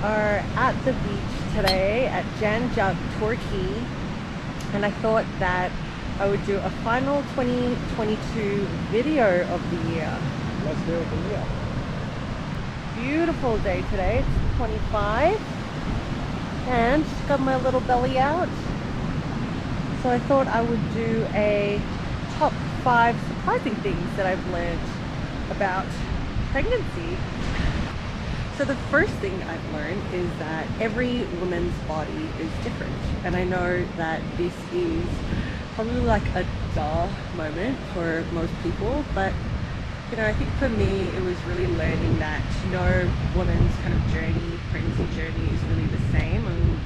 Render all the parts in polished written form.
are at the beach today at Jan Juk, Turkey, and I thought that I would do a final 2022 video of the year. Let's do it for you. Beautiful day today, it's 25, and just got my little belly out. So I thought I would do a top 5 surprising things that I've learned about pregnancy. So the first thing I've learned is that every woman's body is different. And I know that this is probably like a duh moment for most people, but you know, I think for me it was really learning that no woman's kind of journey, pregnancy journey is really the same. And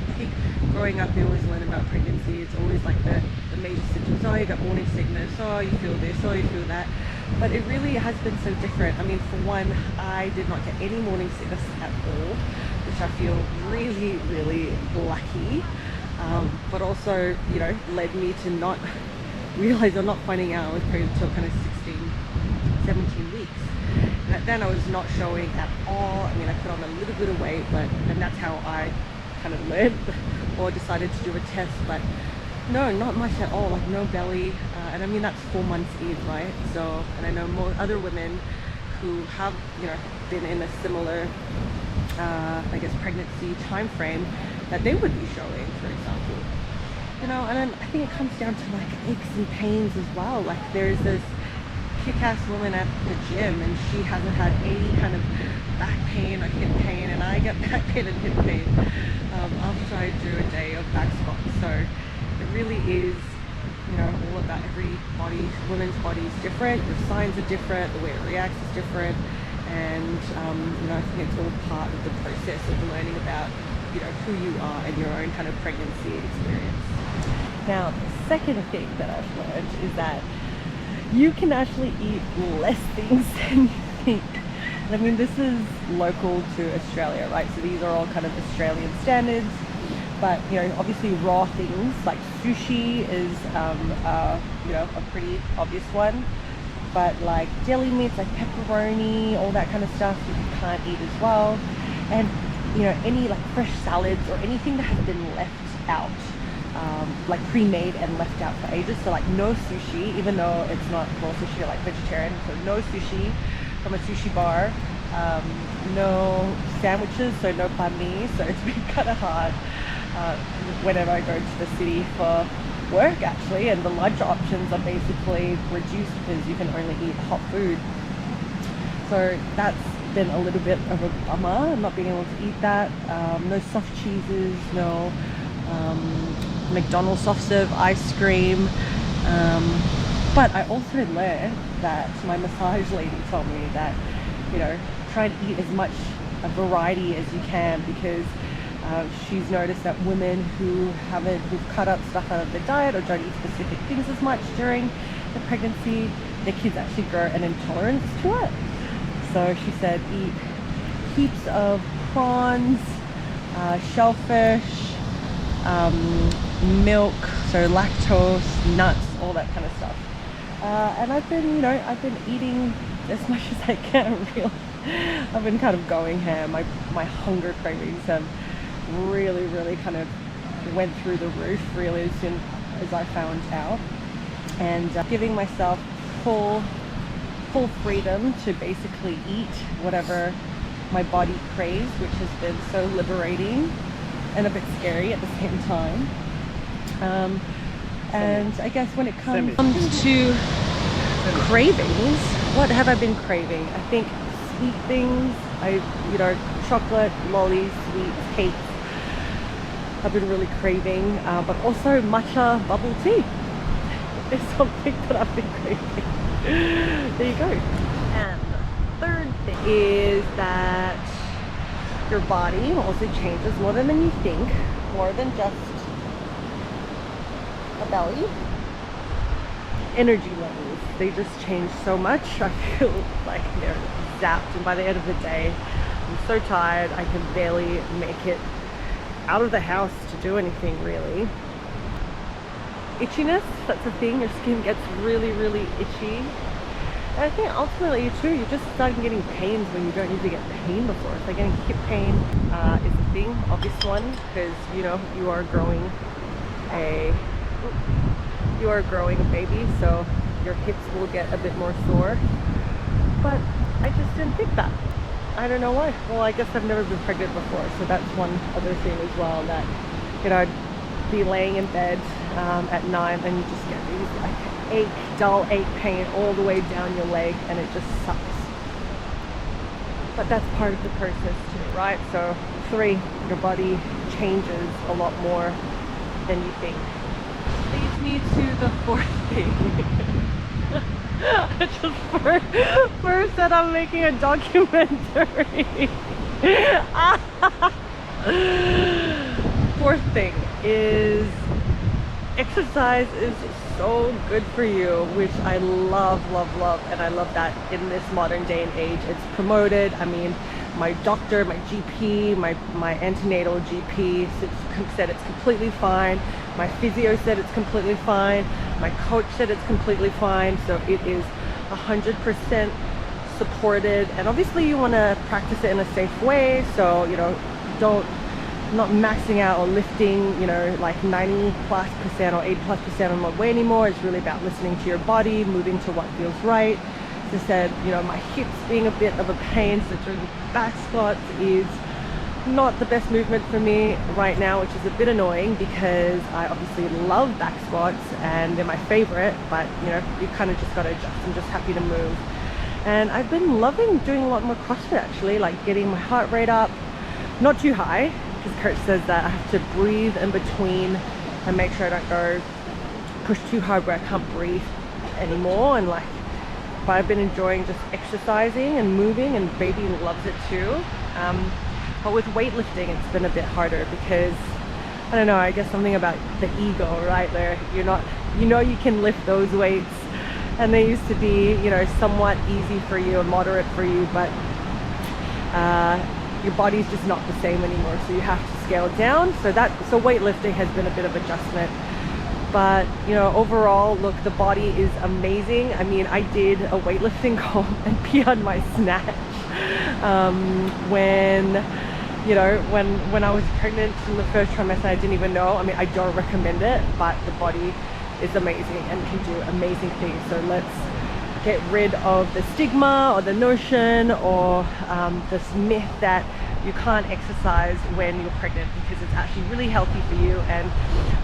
I think growing up you always learn about pregnancy, it's always like the major symptoms. Oh, you got morning sickness, oh you feel this, oh you feel that. But it really has been so different. I mean, for one, I did not get any morning sickness at all, which I feel really, really lucky. But also, you know, led me to not realize or not finding out I was pregnant until kind of 16, 17 weeks. And then I was not showing at all. I mean, I put on a little bit of weight, and that's how I kind of learned or decided to do a test. But no, not much at all, like no belly. And I mean, that's 4 months in, right? So, and I know more other women who have, you know, been in a similar, I guess, pregnancy time frame that they would be showing, for example. You know, and then I think it comes down to like aches and pains as well. Like there's this kick-ass woman at the gym and she hasn't had any kind of back pain or hip pain, and I get back pain and hip pain after I do a day of back squats. So it really is, you know, all about every body. Women's body is different, your signs are different, the way it reacts is different, and you know, I think it's all part of the process of learning about, you know, who you are and your own kind of pregnancy experience. Now, the second thing that I've learned is that you can actually eat less things than you think. I mean, this is local to Australia, right? So these are all kind of Australian standards. But, you know, obviously raw things like sushi is, you know, a pretty obvious one. But like deli meats, like pepperoni, all that kind of stuff, you can't eat as well. And, you know, any like fresh salads or anything that has been left out, like pre-made and left out for ages. So like no sushi, even though it's not raw sushi or like vegetarian. So no sushi from a sushi bar. No sandwiches, so no banh mi. So it's been kind of hard whenever I go to the city for work, actually, and the lunch options are basically reduced because you can only eat hot food. So that's been a little bit of a bummer, not being able to eat that. No soft cheeses, no McDonald's soft serve ice cream. But I also learned that my massage lady told me that, you know, try and eat as much a variety as you can, because she's noticed that women who've cut up stuff out of their diet or don't eat specific things as much during the pregnancy, their kids actually grow an intolerance to it. So she said eat heaps of prawns, shellfish, milk, so lactose, nuts, all that kind of stuff. And I've been eating as much as I can, really. I've been kind of going ham. My hunger cravings have really kind of went through the roof really as soon as I found out, and giving myself full freedom to basically eat whatever my body craves, which has been so liberating and a bit scary at the same time. And I guess when it comes to cravings, what have I been craving? I think sweet things. You know, chocolate, lollies, sweets, cakes. I've been really craving, but also matcha bubble tea is something that I've been craving. There you go. And the third thing is that your body also changes more than you think, more than just a belly. Energy levels, they just change so much. I feel like they're zapped, and by the end of the day I'm so tired I can barely make it out of the house to do anything really. Itchiness, that's a thing. Your skin gets really itchy, And I think ultimately too, you're just starting getting pains when you don't usually get pain before. So getting hip pain is a thing, obvious one, because you know you are growing a baby, so your hips will get a bit more sore. But I just didn't think that. I don't know why. Well, I guess I've never been pregnant before, so that's one other thing as well, that you know, I'd be laying in bed at night and you just get these like dull ache pain all the way down your leg, and it just sucks. But that's part of the process too, right? So 3, your body changes a lot more than you think. Leads me to the 4th thing. I just first said I'm making a documentary. 4th thing is exercise is so good for you, which I love, and I love that in this modern day and age it's promoted. I mean, my doctor, my GP, my antenatal GP said it's completely fine. My physio said it's completely fine. My coach said it's completely fine. So it is 100% supported. And obviously you want to practice it in a safe way. So, you know, not maxing out or lifting, you know, like 90+% or 80+% on my way anymore. It's really about listening to your body, moving to what feels right. As I said, you know, my hips being a bit of a pain, so doing back squats is not the best movement for me right now, which is a bit annoying because I obviously love back squats and they're my favorite, but you know, you kind of just got to adjust. I'm just happy to move. And I've been loving doing a lot more CrossFit actually, like getting my heart rate up, not too high, because coach says that I have to breathe in between and make sure I don't go push too hard where I can't breathe anymore. And like, but I've been enjoying just exercising and moving, and baby loves it too. But with weightlifting it's been a bit harder because I don't know, I guess something about the ego, right? Where you're not, you know, you can lift those weights and they used to be, you know, somewhat easy for you or moderate for you, but your body's just not the same anymore, so you have to scale down. So weightlifting has been a bit of adjustment. But you know, overall, look, the body is amazing. I mean, I did a weightlifting goal and pee on my snatch when I was pregnant in the first trimester. I didn't even know. I mean, I don't recommend it, but the body is amazing and can do amazing things. So let's get rid of the stigma or the notion or this myth that you can't exercise when you're pregnant, because it's actually really healthy for you, and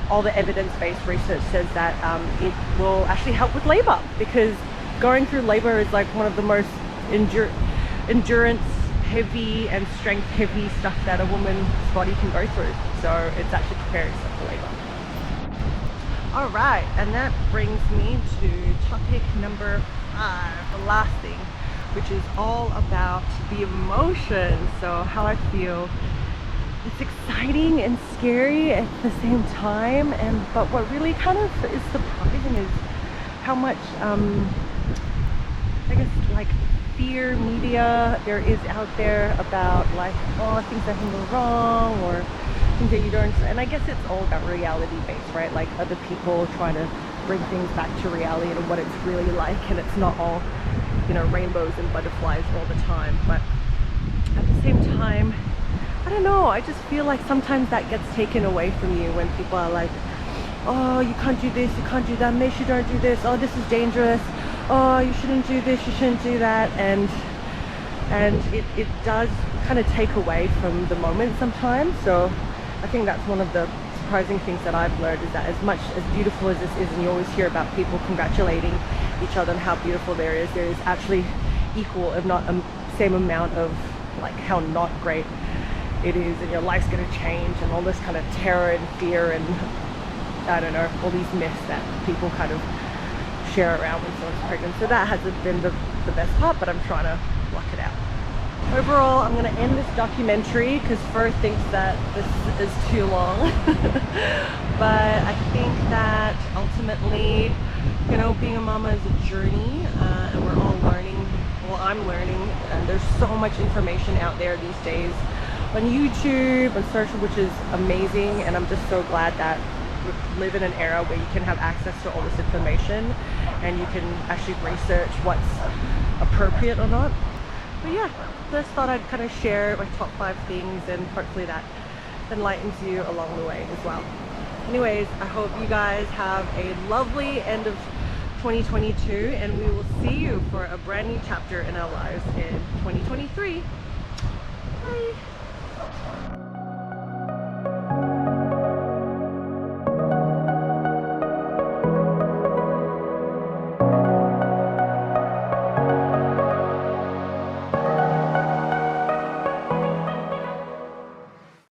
all the evidence-based research says that it will actually help with labor, because going through labor is like one of the most endurance heavy and strength heavy stuff that a woman's body can go through. So it's actually preparing yourself for labor. All right, and that brings me to topic number 5, the last thing, which is all about the emotions. So how I feel. It's exciting and scary at the same time, but what really kind of is surprising is how much I guess like fear media there is out there about like, oh, things that can go wrong or things that you don't. And I guess it's all about reality based, right? Like other people trying to bring things back to reality and what it's really like, and it's not all, you know, rainbows and butterflies all the time. But at the same time, I don't know, I just feel like sometimes that gets taken away from you when people are like, oh, you can't do this, you can't do that, make sure you don't do this, oh, this is dangerous, oh, you shouldn't do this, you shouldn't do that. And it does kind of take away from the moment sometimes. So I think that's one of the surprising things that I've learned, is that as much as beautiful as this is, and you always hear about people congratulating each other on how beautiful there is actually equal, if not same amount of like how not great it is, and your life's going to change, and all this kind of terror and fear and I don't know, all these myths that people kind of share around when someone's pregnant. So that hasn't been the best part, but I'm trying to block it out. Overall, I'm going to end this documentary because Fur thinks that this is too long. But I think that ultimately, you know, being a mama is a journey, and we're all learning. Well, I'm learning, and there's so much information out there these days on YouTube and social, which is amazing. And I'm just so glad that live in an era where you can have access to all this information and you can actually research what's appropriate or not. But yeah, just thought I'd kind of share my top 5 things, and hopefully that enlightens you along the way as well. Anyways, I hope you guys have a lovely end of 2022, and we will see you for a brand new chapter in our lives in 2023. Bye!